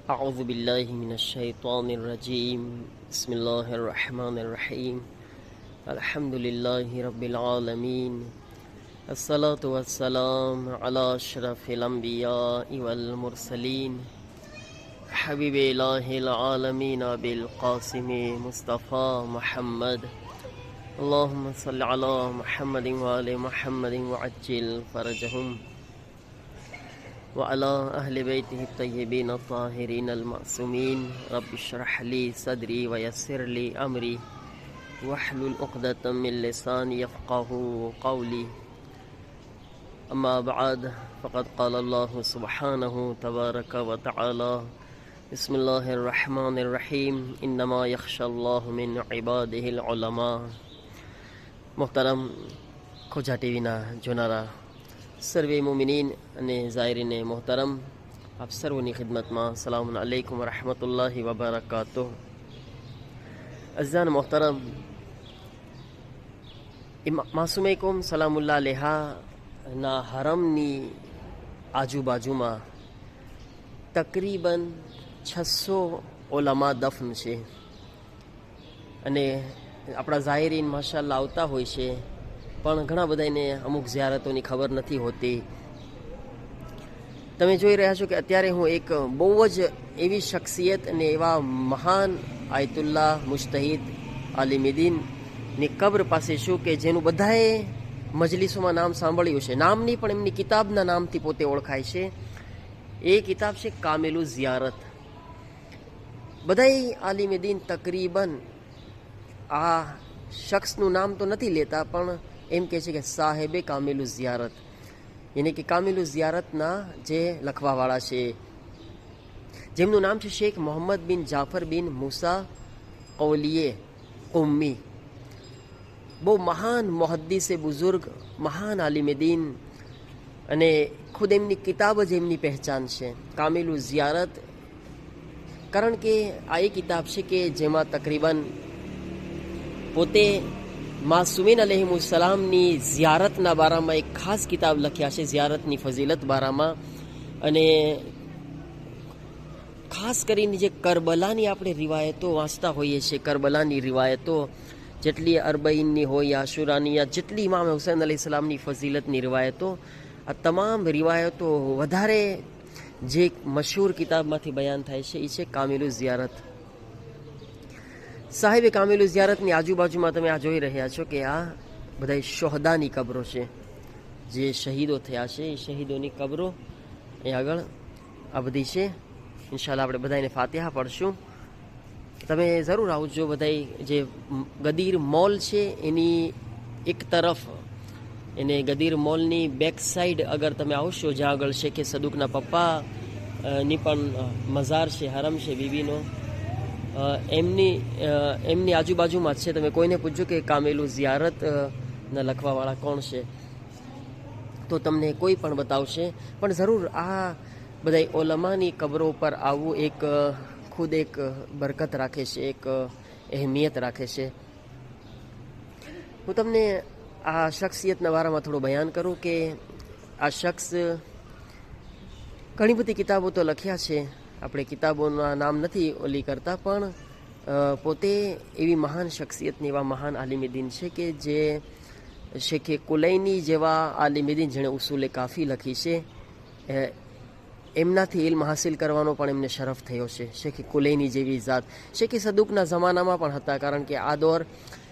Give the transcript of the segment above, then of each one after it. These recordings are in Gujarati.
أعوذ بالله من الشيطان الرجيم بسم الله الرحمن الرحيم الحمد لله رب العالمين الصلاة والسلام على أشرف الأنبياء والمرسلين حبيب إله العالمين بالقاسم مصطفى محمد اللهم صل على محمد وآل محمد وعجل فرجهم وعلى أهل بيته الطيبين الطاهرين المعصومين رب اشرح لي صدري ويسر لي أمري واحلل عقدة من لساني يفقه قولي أما بعد فقد قال الله سبحانه تبارك وتعالى بسم الله الرحمن الرحيم إنما يخشى الله من عباده العلماء. મોહતરમ ખોજા ટીવીના જોનારા સર્વે મુમિનીન અને ઝાયરીને મોહતરમ, આપ સર્વની ખિદમતમાં સલામુ અલૈકુમ વરહમતુલ્લાહિ વબરકાતુહ. અઝાન મોહતરમ, માસૂમે કોમ સલામુલ્લાહ અલેહાના હરમની આજુબાજુમાં તકરીબન 600 ઓલામા દફન છે અને આપણા ઝાયરીન માશાલ્લાહ આવતા હોય છે, પણ ઘણા બધાને અમુક ઝિયારતોની ખબર નથી હોતી. તમે જોઈ રહ્યા છો કે અત્યારે હું એક બહુ જ એવી શખ્સિયત અને એવા મહાન આયતુલ્લાહ મુજતહિદ આલિમીદીનની કબ્ર પાસે છું કે જેનું બધાએ મજલિસોમાં નામ સાંભળ્યું છે. નામ નહીં પણ એમની કિતાબના નામથી પોતે ઓળખાય છે. એ કિતાબ છે કામિલુ ઝિયારત. બધાય આલિમીદીન તકરીબન આ શખ્સનું નામ તો નથી લેતા, પણ એમ કહે છે કે સાહેબે કામિલુ ઝિયારત, યાની કે કામિલુ ઝિયારતના જે લખવાવાળા છે, જેમનું નામ છે શેખ મોહમ્મદ બિન જાફર બિન મૂસા કૌલીએ ઉમ્મી. બહુ મહાન મુહદ્દિસે બુઝુર્ગ, મહાન આલિમેદીન, અને ખુદ એમની કિતાબ જ એમની પહેચાન છે કામિલુ ઝિયારત. કારણ કે આ એ કિતાબ છે કે જેમાં તકરીબન પોતે માસૂમીન અલૈહિમુસ્સલામની ઝિયારતના બારામાં એક ખાસ કિતાબ લખ્યા છે, ઝિયારતની ફઝીલત બારામાં. અને ખાસ કરીને જે કરબલાની આપણે રિવાયતો વાંચતા હોઈએ છીએ, કરબલાની રિવાયતો જેટલી અરબઈનની હોય, આશુરાની, યા જેટલી ઇમામ હુસૈન અલૈહિસ્સલામની ફઝીલતની રિવાયતો, આ તમામ રિવાયતો વધારે જે મશહૂર કિતાબમાંથી બયાન થાય છે એ છે કામિલુ ઝિયારત. સાહેબે કામિલુ ઝિયારતની આજુબાજુમાં તમે આ જોઈ રહ્યા છો કે આ બધા શોહદાની કબરો છે, જે શહીદો થયા છે. એ શહીદોની કબરો એ આગળ આ બધી છે. ઇન્શાલ્લાહ આપણે બધાને ફાતિહા પડશું. તમે જરૂર આવજો. બધા જે ગદીર મોલ છે એની એક તરફ, એને ગદીર મોલની બેક સાઈડ અગર તમે આવશો, જ્યાં આગળ શેખે સદુકના પપ્પાની પણ મઝાર છે, હરમ છે બીબીનો, એમની આજુબાજુમાં જ છે. તમે કોઈને પૂછજો કે કામિલુ ઝિયારતના લખવાવાળા કોણ છે, તો તમને કોઈ પણ બતાવશે. પણ જરૂર આ બધા ઓલમાની કબરો પર આવવું એક ખુદ એક બરકત રાખે છે, એક અહેમિયત રાખે છે. હું તમને આ શખ્સિયતના બારામાં થોડું બયાન કરું કે આ શખ્સ ઘણી બધી કિતાબો તો લખ્યા છે, આપણે કિતાબોના નામ નથી ઓલી કરતા, પણ પોતે એવી મહાન શખ્સિયતની, એવા મહાન આલિમીદીન છે કે જે શેખે કુલૈની જેવા આલિમીદીન જેણે ઉસૂલે કાફી લખી છે, એમનાથી ઇલ્મ હાસિલ કરવાનો પણ એમને શરફ થયો છે. શેખે કુલૈની જેવી ઝાત શેખે સદુકના જમાનામાં પણ હતા, કારણ કે આ દોર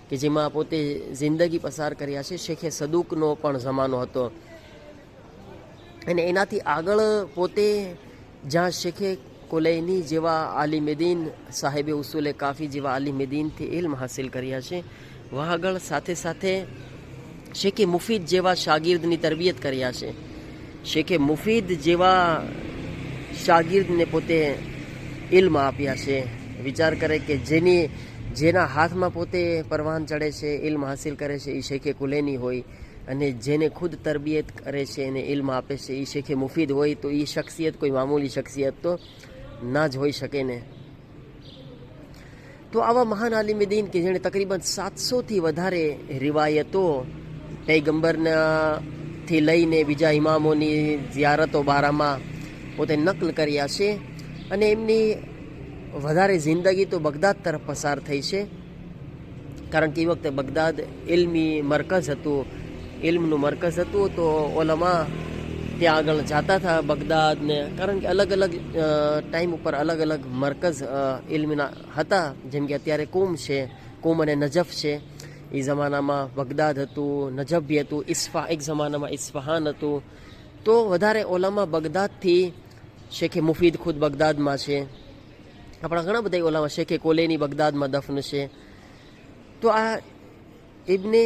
કે જેમાં પોતે જિંદગી પસાર કર્યા છે, શેખે સદુકનો પણ જમાનો હતો. અને એનાથી આગળ પોતે જ્યાં શેખે કુલૈની જેવા આલિમેદીન, સાહેબે ઉસૂલે કાફી જેવા આલિમેદીનથી ઇલ્મ હાસિલ કર્યા છે, વहाँ આગળ સાથે સાથે શેખે મુફીદ જેવા શાગીર્દની તરબિયત કર્યા છે. શેખે મુફીદ જેવા શાગીર્દને પોતે ઇલ્મ આપ્યા છે. વિચાર કરે કે જેના હાથમાં પોતે પરવાન ચડે છે, ઇલ્મ હાસિલ કરે છે, એ શેખે કુલૈની હોય, અને જેને ખુદ તરબિયત કરે છે, એને ઇલ્મ આપે છે, એ શેખે મુફીદ હોય, તો એ શખ્સિયત કોઈ મામૂલી શખ્સિયત તો ના જ હોઈ શકે ને. તો આવા મહાન આલિમેદીન કે જેણે તકરીબન 700થી વધારે રિવાયતો પૈગંબરથી લઈને બીજા ઇમામોની ઝિયારતો બારામાં પોતે નકલ કર્યા છે. અને એમની વધારે જિંદગી તો બગદાદ તરફ પસાર થઈ છે, કારણ કે એ વખતે બગદાદ ઇલ્મી મરકઝ હતું, ઇલ્મનું મરકઝ હતું. તો ઓલામા ત્યાં આગળ જતા હતા બગદાદ ને, કારણ કે અલગ અલગ ટાઈમ ઉપર અલગ અલગ મરકઝ ઇલ્મના હતા. જેમ કે અત્યારે કુમ છે, કુમ અને નજફ છે. એ જમાનામાં બગદાદ હતું, નજફ બી હતું, એક જમાનામાં ઇસ્ફહાન હતું. તો વધારે ઓલામાં બગદાદથી શેખે મુફીદ ખુદ બગદાદમાં છે, આપણા ઘણા બધા ઓલામાં શેખે કોલેની બગદાદમાં દફન છે. તો આ ઇબ્ને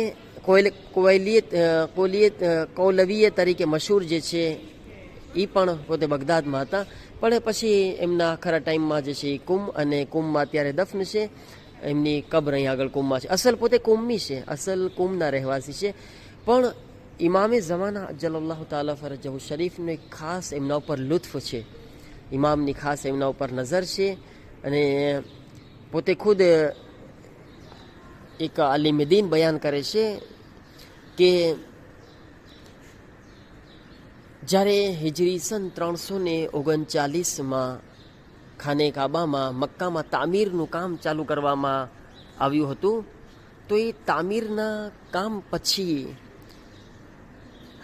કૌલવીય તરીકે મશહૂર જે છે એ પણ પોતે બગદાદમાં હતા. પણ પછી એમના ખરા ટાઈમમાં જે છે એ કુમ, અને કુમમાં અત્યારે દફન છે. એમની કબ્ર અહીં આગળ કુમમાં છે. અસલ પોતે કુમ્મી છે, અસલ કુમના રહેવાસી છે. પણ ઇમામે ઝમાના અજ્જલલ્લાહુ તાલા ફરજહુ શરીફનો એક ખાસ એમના ઉપર લુત્ફ છે, ઇમામની ખાસ એમના ઉપર નજર છે. અને પોતે ખુદ એક આલિમદીન બયાન કરે છે કે જ્યારે હિજરી સન 339માં ખાને કાબામાં મક્કામાં તામીરનું કામ ચાલુ કરવામાં આવ્યું હતું. તો એ તામીરના કામ પછી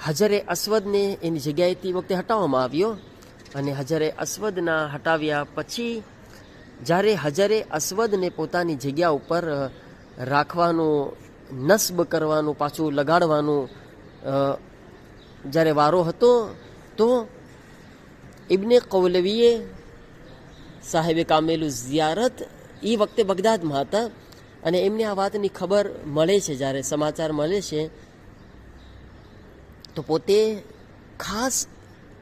હજરે અસ્વદને એની જગ્યાએથી વખતે હટાવવામાં આવ્યો, અને હજરે અસ્વદના હટાવ્યા પછી જ્યારે હજરે અસ્વદને પોતાની જગ્યા ઉપર રાખવાનું, નસ્બ કરવાનું, પાછું લગાડવાનું જ્યારે વારો હતો, તો ઇબ્ને કૌલવીએ સાહેબે કામેલુ ઝિયારત એ વખતે બગદાદમાં હતા. અને એમને આ વાતની ખબર મળે છે, જ્યારે સમાચાર મળે છે, તો પોતે ખાસ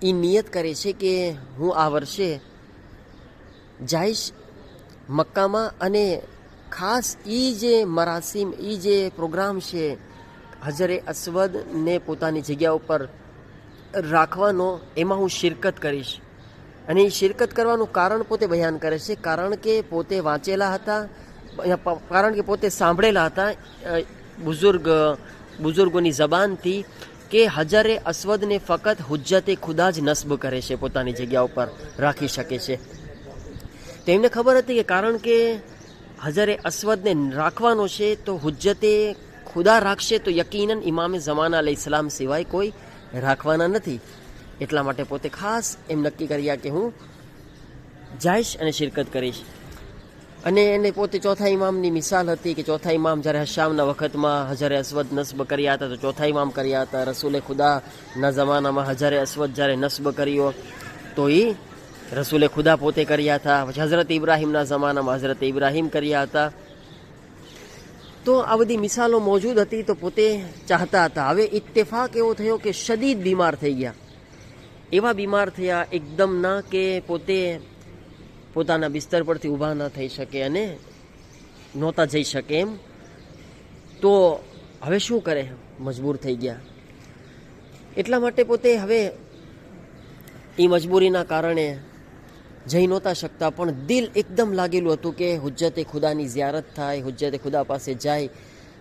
એ નિયત કરે છે કે હું આ વર્ષે જઈશ મક્કામાં, અને ખાસ એ જે મરાસીમ, એ જે પ્રોગ્રામ છે હજરે અસ્વદને પોતાની જગ્યા ઉપર રાખવાનો, એમાં હું શિરકત કરીશ. અને એ શિરકત કરવાનું કારણ પોતે બયાન કરે છે, કારણ કે પોતે વાંચેલા હતા, કારણ કે પોતે સાંભળેલા હતા બુઝુર્ગોની જબાનથી કે હજરે અસ્વદને ફક્ત હુજ્જતે ખુદા જ નસ્બ કરે છે, પોતાની જગ્યા ઉપર રાખી શકે છે. તો એમને ખબર હતી કે કારણ કે હજરે અસ્વદને રાખવાનો છે, તો હુજ્જતે ખુદા રાખશે તો યકીનન ઇમામે ઝમાના અલૈહિસ્સલામ સિવાય કોઈ રાખવાના નથી. એટલા માટે પોતે ખાસ એમ નક્કી કર્યા કે હું જઈશ અને શિરકત કરીશ. અને એને પોતે ચોથા ઇમામની મિસાલ હતી કે ચોથા ઇમામ જ્યારે હશામના વખતમાં હજરે અસ્વદ નસ્બ કર્યા હતા, તો ચોથા ઇમામ કર્યા હતા. રસૂલે ખુદાના જમાનામાં હજરે અસ્વદ જ્યારે નસ્બ કર્યો તો એ રસૂલે ખુદા પોતે કર્યા હતા. પછી હઝરત ઇબ્રાહીમના જમાનામાં હઝરત ઇબ્રાહીમ કર્યા હતા. તો આ બધી મિસાલો મોજૂદ હતી. તો પોતે ચાહતા હતા. હવે ઇત્તેફાક એવો થયો કે શદીદ બીમાર થઈ ગયા. એવા બીમાર થયા એકદમ ના કે પોતે પોતાના બિસ્તર પરથી ઊભા ન થઈ શકે અને નહોતા જઈ શકે એમ. તો હવે શું કરે, મજબૂર થઈ ગયા. એટલા માટે પોતે હવે એ મજબૂરીના કારણે જઈ નહોતા શકતા, પણ દિલ એકદમ લાગેલું હતું કે હુજ્જતે ખુદાની ઝિયારત થાય, હુજ્જતે ખુદા પાસે જાય.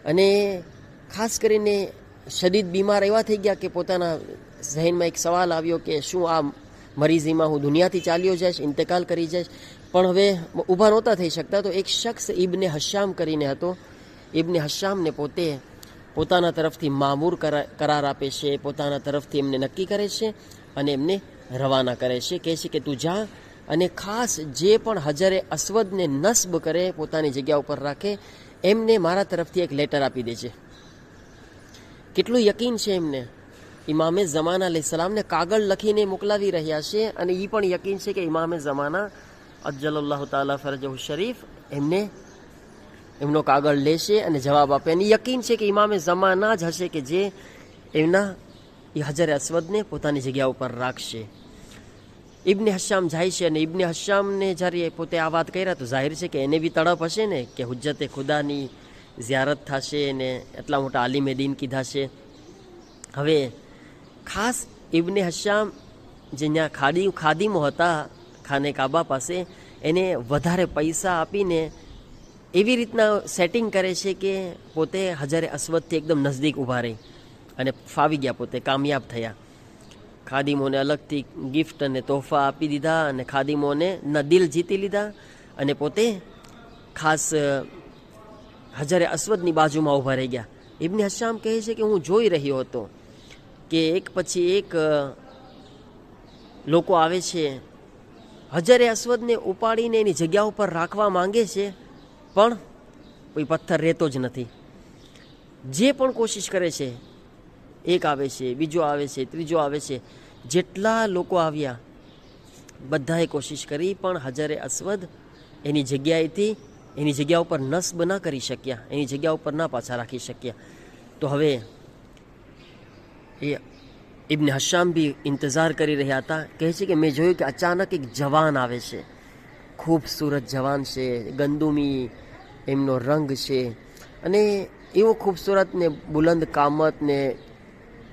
અને ખાસ કરીને શદીદ બીમાર એવા થઈ ગયા કે પોતાના ઝહેનમાં એક સવાલ આવ્યો કે શું આ મરીઝીમાં હું દુનિયાથી ચાલ્યો જઈશ, ઇન્તકાલ કરી જઈશ. પણ હવે ઊભા નહોતા થઈ શકતા. તો એક શખ્સ ઇબ્ને હશામ કરીને હતો, ઇબ્ને હશામને પોતે પોતાના તરફથી મામૂર કરાર આપે છે, પોતાના તરફથી એમને નક્કી કરે છે અને એમને રવાના કરે છે. કહે છે કે તું જા અને ખાસ જે પણ હજરે અસ્વદને નસ્બ કરે, પોતાની જગ્યા ઉપર રાખે, એમને મારા તરફથી એક લેટર આપી દે છે. કેટલું યકીન છે એમને, ઇમામે ઝમાના અલૈહિસ્સલામને કાગળ લખીને મોકલાવી રહ્યા છે. અને એ પણ યકીન છે કે ઇમામે ઝમાના અજ્જલલ્લાહુ તાલા ફરજહુ શરીફ એમનો કાગળ લેશે અને જવાબ આપે. અને યકીન છે કે ઇમામે ઝમાના જ હશે કે જે એમના એ હજરે અસ્વદને પોતાની જગ્યા ઉપર રાખશે. ઇબ્ને હશામ જાય છે અને ઇબ્ને હશામને જ્યારે પોતે આ વાત કર્યા તો જાહેર છે કે એને બી તડપ હશે ને કે હુજ્જતે ખુદાની ઝિયારત થશે ને એટલા મોટા આલિમે દીન કીધા છે. હવે ખાસ ઇબ્ને હશામ જે ત્યાં ખાદીમો હતા ખાને કાબા પાસે, એને વધારે પૈસા આપીને એવી રીતના સેટિંગ કરે છે કે પોતે હજરે અસ્વદથી એકદમ નજદીક ઊભા રહી અને ફાવી ગયા, પોતે કામયાબ થયા. ખાદીમોને અલગથી ગિફ્ટ અને તોહફા આપી દીધા અને ખાદીમોને ના દિલ જીતી લીધા અને પોતે ખાસ હજરે અસ્વદની બાજુમાં ઊભા રહી ગયા. ઇબ્ન હશામ કહે છે કે હું જોઈ રહ્યો હતો કે એક પછી એક લોકો આવે છે, હજરે અસ્વદને ઉપાડીને એની જગ્યા ઉપર રાખવા માંગે છે, પણ કોઈ પથ્થર રહેતો જ નથી. જે પણ કોશિશ કરે છે, એક આવે છે, બીજો આવે છે, ત્રીજો આવે છે, જેટલા લોકો આવ્યા બધાએ કોશિશ કરી, પણ હજરે અસ્વદ એની જગ્યાએથી એની જગ્યા ઉપર નસ્બ ના કરી શક્યા, એની જગ્યા ઉપર ના પાછા રાખી શક્યા. તો હવે એ ઇબ્ન હશામ બી ઇંતજાર કરી રહ્યા હતા. કહે છે કે મેં જોયું કે અચાનક એક જવાન આવે છે, ખૂબસૂરત જવાન છે, ગંદુમી એમનો રંગ છે અને એવો ખૂબસૂરત ને બુલંદ કામત ને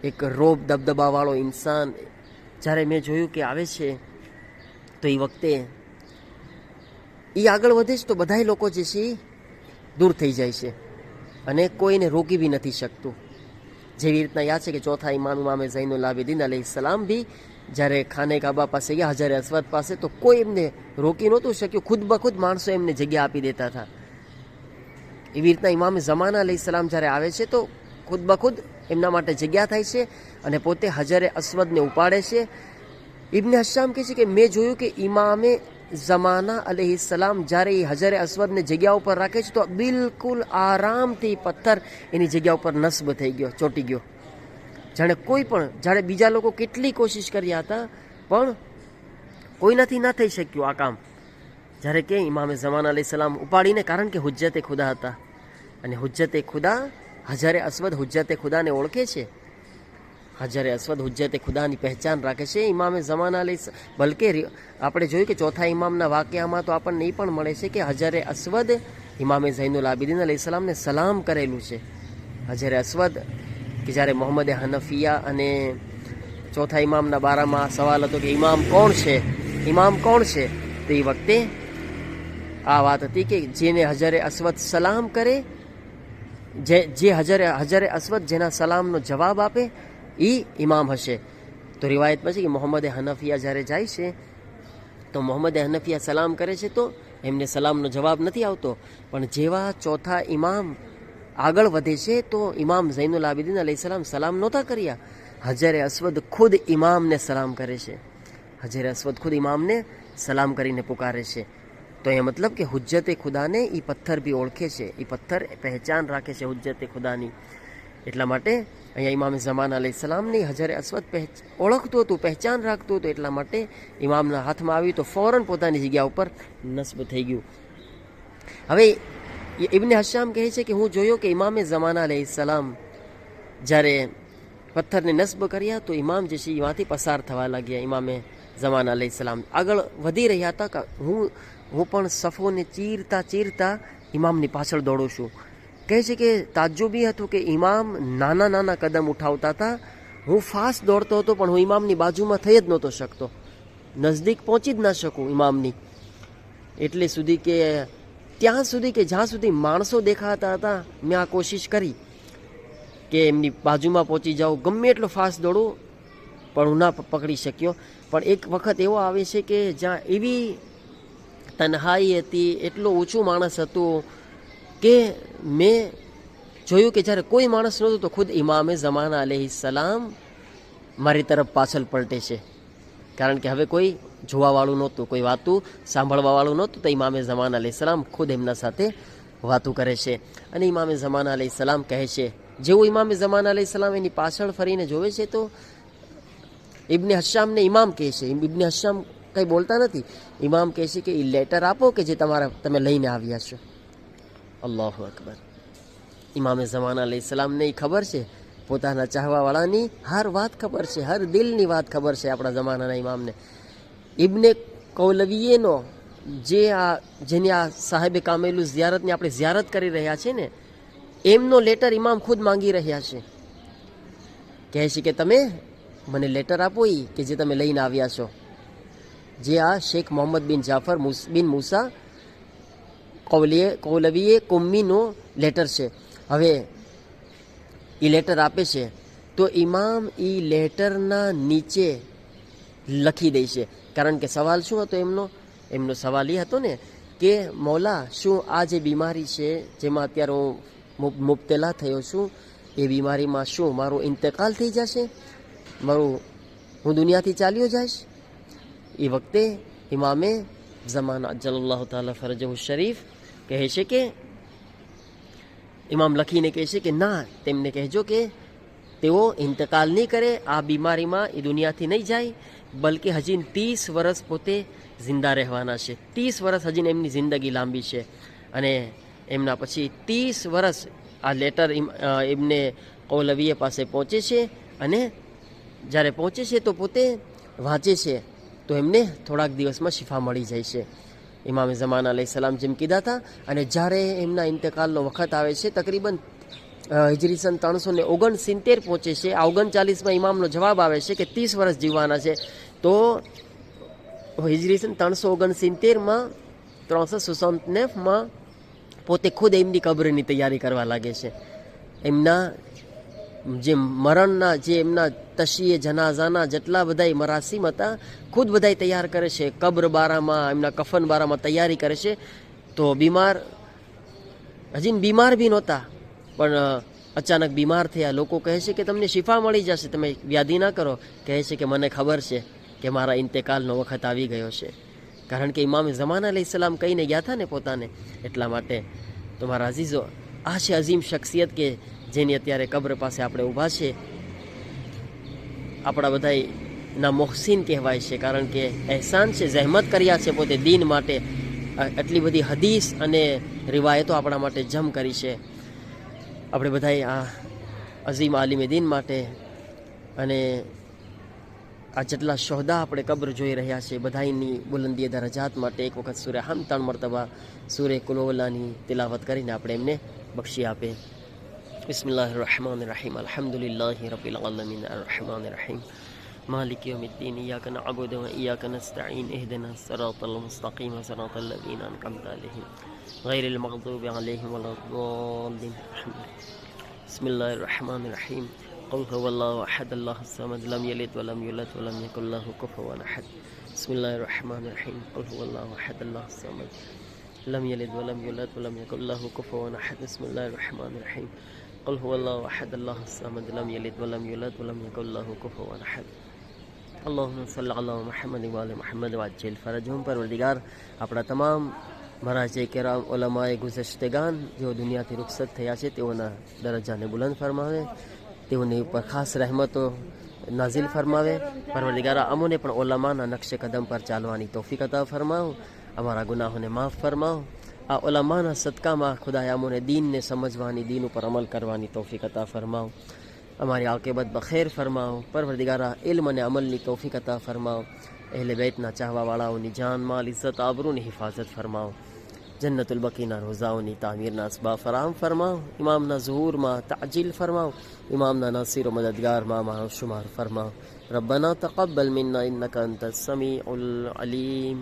એક રોબ દબદબાવાળો ઇન્સાન. જ્યારે મેં જોયું કે આવે છે તો એ વખતે એ આગળ વધે છે તો બધા લોકો જે છે એ દૂર થઈ જાય છે અને કોઈને રોકી બી નથી શકતું. જેવી રીતના યાદ છે કે ચોથા ઇમામે ઝૈનુલ આબિદીન અલૈહિસ્સલામ બી જ્યારે ખાને કાબા પાસે ગયા, હજરે અસ્વદ પાસે, તો કોઈ એમને રોકી નહોતું શક્યું. ખુદ બખુદ માણસો એમને જગ્યા આપી દેતા હતા. એવી રીતના ઇમામે ઝમાના અલૈહિસ્સલામ જ્યારે આવે છે તો ખુદ બખુદ એમના માટે જગ્યા થાય છે અને પોતે હજરે અસ્વદને ઉપાડે છે. ઇબ્ન હશામ કહે છે કે મેં જોયું કે ઇમામે ઝમાના અલૈહિસ્સલામ જ્યારે એ હજરે અસ્વદને જગ્યા ઉપર રાખે છે તો બિલકુલ આરામથી પથ્થર એની જગ્યા ઉપર નસ્બ થઈ ગયો, ચોંટી ગયો. જાણે બીજા લોકો કેટલી કોશિશ કર્યા હતા પણ કોઈનાથી ના થઈ શક્યું આ કામ. જ્યારે કે ઇમામે ઝમાના અલૈહિસ્સલામ ઉપાડીને, કારણ કે હુજ્જતે ખુદા હતા અને હુજ્જતે ખુદા, હજરે અસ્વદ હુજ્જતે ખુદાને ઓળખે છે. હજરે અસ્વદ હુજ્જતે ખુદાની પહેચાન રાખે છે. ઇમામે ઝમાના બલકે આપણે જોયું કે ચોથા ઇમામના વાક્યામાં તો આપણને એ પણ મળે છે કે હજરે અસ્વદ ઇમામે ઝૈનુલ આબિદીન અલૈહિસ્સલામને સલામ કરેલું છે. હજરે અસ્વદ કે જ્યારે મોહમ્મદે હનફિયા અને ચોથા ઇમામના બારામાં સવાલ હતો કે ઇમામ કોણ છે, તો એ વખતે આ વાત હતી કે જેને હજરે અસ્વદ સલામ કરે, જે હજરે અસ્વદ જેના સલામનો જવાબ આપે એ ઇમામ હશે. તો રિવાયતમાં છે કે મોહમ્મદ હનફિયા જ્યારે જાય છે તો મોહમ્મદ હનફિયા સલામ કરે છે તો એમને સલામનો જવાબ નથી આવતો, પણ જેવા ચોથા ઇમામ આગળ વધે છે તો ઇમામ ઝૈનુલ આબિદીન અલૈહિસ્સલામ સલામ નહોતા કર્યા, હજરે અસ્વદ ખુદ ઇમામને સલામ કરે છે. હજરે અસ્વદ ખુદ ઇમામને સલામ કરીને પુકારે છે. તો એ મતલબ કે હુજ્જતે ખુદાને એ પથ્થર બી ઓળખે છે, એ પથ્થર પહેચાન રાખે છે હુજ્જતે ખુદાની. એટલા માટે અહીંયા ઇમામે ઝમાના અલૈહિસ્સલામની હજરે અસ્વદ ઓળખતું હતું, પહેચાન રાખતું હતું. એટલા માટે ઇમામના હાથમાં આવ્યું તો ફૌરન પોતાની જગ્યા ઉપર નસ્બ થઈ ગયું. હવે ઇબ્ન હશામ કહે છે કે હું જોયો કે ઇમામે ઝમાના અલૈહિસ્સલામ જ્યારે પથ્થરને નસ્બ કર્યા તો ઇમામ જે છે એમાંથી પસાર થવા લાગ્યા. ઇમામે ઝમાના અલૈહિસ્સલામ આગળ વધી રહ્યા હતા. હું પણ સફોને ચીરતા ઇમામની પાછળ દોડું છું. કહે છે કે તાજ્જુબી હતું કે ઇમામ નાના કદમ ઉઠાવતા હતા, હું ફાસ્ટ દોડતો હતો પણ હું ઇમામની બાજુમાં થઈ જ નહોતો શકતો, નજદીક પહોંચી જ ના શકું ઇમામની. એટલે સુધી કે ત્યાં સુધી કે જ્યાં સુધી માણસો દેખાતા હતા મેં આ કોશિશ કરી કે એમની બાજુમાં પહોંચી જાઉં, ગમે એટલો ફાસ્ટ દોડું પણ હું ના પકડી શક્યો. પણ એક વખત એવો આવે છે કે જ્યાં એવી તન્હાઈ હતી, એટલું ઊંચું માણસ હતું કે મેં જોયું કે જ્યારે કોઈ માણસ નહોતું તો ખુદ ઇમામે ઝમાના અલૈહિસ્સલામ મારી તરફ પાછળ પલટે છે. કારણ કે હવે કોઈ જોવાવાળું નહોતું, કોઈ વાતું સાંભળવાવાળું નહોતું, તો ઇમામે ઝમાના અલૈહિસ્સલામ ખુદ એમના સાથે વાતું કરે છે. અને ઇમામે ઝમાના અલૈહિસ્સલામ કહે છે, જેવું ઇમામે ઝમાના અલૈહિસ્સલામ એની પાછળ ફરીને જોવે છે તો ઇબ્ન હશામને ઇમામ કહે છે. ઇબ્ન હશામ કંઈ બોલતા નથી. ઇમામ કહે છે કે એ લેટર આપો કે જે તમે લઈને આવ્યા છો. અલ્લાહુ અકબર. ઇમામે ઝમાના અલૈહિસ્સલામને એ ખબર છે, પોતાના ચાહવાવાળાની હર વાત ખબર છે, હર દિલની વાત ખબર છે આપણા જમાનાના ઇમામને. ઇબ્ને કૌલવીએનો જેની આ સાહેબે કામેલું ઝિયારતની આપણે ઝિયારત કરી રહ્યા છે ને, એમનો લેટર ઇમામ ખુદ માંગી રહ્યા છે. કહે છે કે તમે મને લેટર આપો એ કે જે તમે લઈને આવ્યા છો, જે આ શેખ મોહમ્મદ બિન જાફર બિન મૂસા કૌલવીએ કુમ્મીનો લેટર છે. હવે એ લેટર આપે છે તો તો ઇમામ એ લેટરના નીચે લખી દેશે. કારણ કે સવાલ શું હતો એમનો સવાલ એ હતો ને કે મૌલા, શું આ જે બીમારી છે જેમાં અત્યારે હું મુબતલા થયો છું, એ બીમારીમાં શું મારો ઇન્તકાલ થઈ જશે, હું દુનિયાથી ચાલ્યો જઈશ? એ વખતે ઇમામે ઝમાન અજ્જલલ્લાહુ તાલા ફરજહુ શરીફ કહે છે કે ઇમામ લખીને કહે છે કે ના, તેમને કહેજો કે તેઓ ઇન્તકાલ નહીં કરે, આ બીમારીમાં એ દુનિયાથી નહીં જાય, બલકે હજી 30 વર્ષ પોતે જિંદા રહેવાના છે. 30 વર્ષ હજી એમની જિંદગી લાંબી છે. અને એમના પછી 30 વર્ષ આ લેટર એમને કૌલવીય પાસે પહોંચે છે. અને જ્યારે પહોંચે છે તો પોતે વાંચે છે, તો એમને થોડાક દિવસમાં શિફા મળી જાય છે. ઇમામ ઝમાન અલૈહિસ્સલામ જેમ કીધા હતા. અને જ્યારે એમના ઇન્તકાલનો વખત આવે છે, તકરીબન હિજરી સન 369 પહોંચે છે. આ 39માં ઇમામનો જવાબ આવે છે કે 30 વર્ષ જીવવાના છે. તો હિજરી સન 369માં 369માં પોતે ખુદ એમની કબરની તૈયારી કરવા લાગે છે. એમના જે મરણના, જે એમના તશીએ જનાઝાના જેટલા બધાય મરાસીમ હતા, ખુદ બધાય તૈયાર કરે છે. કબ્ર બારામાં, એમના કફન બારામાં તૈયારી કરે છે. તો હજી બીમાર બી નહોતા, પણ અચાનક બીમાર થયા. લોકો કહે છે કે તમને શિફા મળી જશે, તમે વ્યાધિ ના કરો. કહે છે કે મને ખબર છે કે મારા ઇન્તકાલનો વખત આવી ગયો છે. કારણ કે ઇમામ ઝમાન અલૈહિસ્સલામ કહીને ગયા હતા ને પોતાને, એટલા માટે. તો મારા અઝીઝો, આ છે અઝીમ શખ્સિયત કે જેની અત્યારે કબ્ર પાસે આપણે ઊભા છે. આપણા બધાના મોહસિન કહેવાય છે, કારણ કે અહેસાન છે, જહેમત કર્યા છે પોતે દીન માટે. આટલી બધી હદીસ અને રિવાયતો આપણા માટે જમ કરી છે. આપણે બધાએ આ અઝીમ આલિમે દીન માટે અને આ જેટલા શોહદા આપણે કબ્ર જોઈ રહ્યા છે, બધાની બુલંદીએ દરજાત માટે એક વખત સૂરે હમ 3 મરતબા સૂરે કુલવલાની તિલાવત કરીને આપણે એમને બક્ષી આપે. બિસ્મિલ્લાહિર રહમાનિર રહીમ. અલ્હમ્દુલિલ્લાહિ રબ્બિલ આલમીન અર્રહમાનિર રહીમ માલિક યૌમિદ્દીન. ઇય્યાક નઅબુદુ વ ઇય્યાક નસ્તઈન. ઇહ્દિનાસ સિરાતલ મુસ્તકીમ સિરાતલ લઝીના અનઅમતા અલૈહિમ ગૈરિલ મഗ്ദൂബി અલૈહિમ વલદ્દાલીન. બિસ્મિલ્લાહિર રહમાનિર રહીમ. قل هو الله أحد الله الصمد لم يلد ولم يولد ولم يكن له كفوا أحد. بسم الله الرحمن الرحيم. قل هو الله أحد الله الصمد لم يلد ولم يولد ولم يكن له كفوا أحد. بسم الله الرحمن الرحيم. قل هو الله أحد الله الصمد لم يلد ولم يولد ولم يكن له كفوا أحد. اللهم صل على محمد وعلى محمد وعجل فرجهم. પરવરદિગાર, આપણા તમામ મહારાજે કેરામ, ઉલમાએ ગુઝશ્તગાન જેઓ દુનિયાથી રૂખસત થયા છે, તેઓના દરજ્જાને બુલંદ ફરમાવે, તેઓની ઉપર ખાસ રહેમતો નાઝિલ ફરમાવે. પરવરદિગારા, અમોને પણ ઉલમાના નકશે કદમ પર ચાલવાની તૌફીક અતા ફરમાવો. અમારા ગુનાહોને માફ ફરમાવો. આ ઉલમાના સદકામાં ખુદાએ અમોને દીનને સમજવાની, દીન ઉપર અમલ કરવાની તૌફીક અતા ફરમાવો. અમારી આકિબત બખેર ફરમાવો. પરવરદિગારા, ઇલ્મ અને અમલની તૌફીક અતા ફરમાવો. અહેલે બેતના ચાહવાવાળાઓની જાન, માલ, ઇઝ્ઝત, આબરૂની હિફાજત ફરમાવો. જન્નતુલ બકીના રોઝાઓની તામીરના અસબાબ ફરાહમ ફરમાવો. ઇમામના ઝુહૂરમાં તાજીલ ફરમાવો. ઇમામના નાસિર વ મદદગારમાં મારો શુમાર ફરમાવો. રબ્બના તaqabbal મિન્ના ઇન્નકા અંતસ સમીઉલ અલીમ.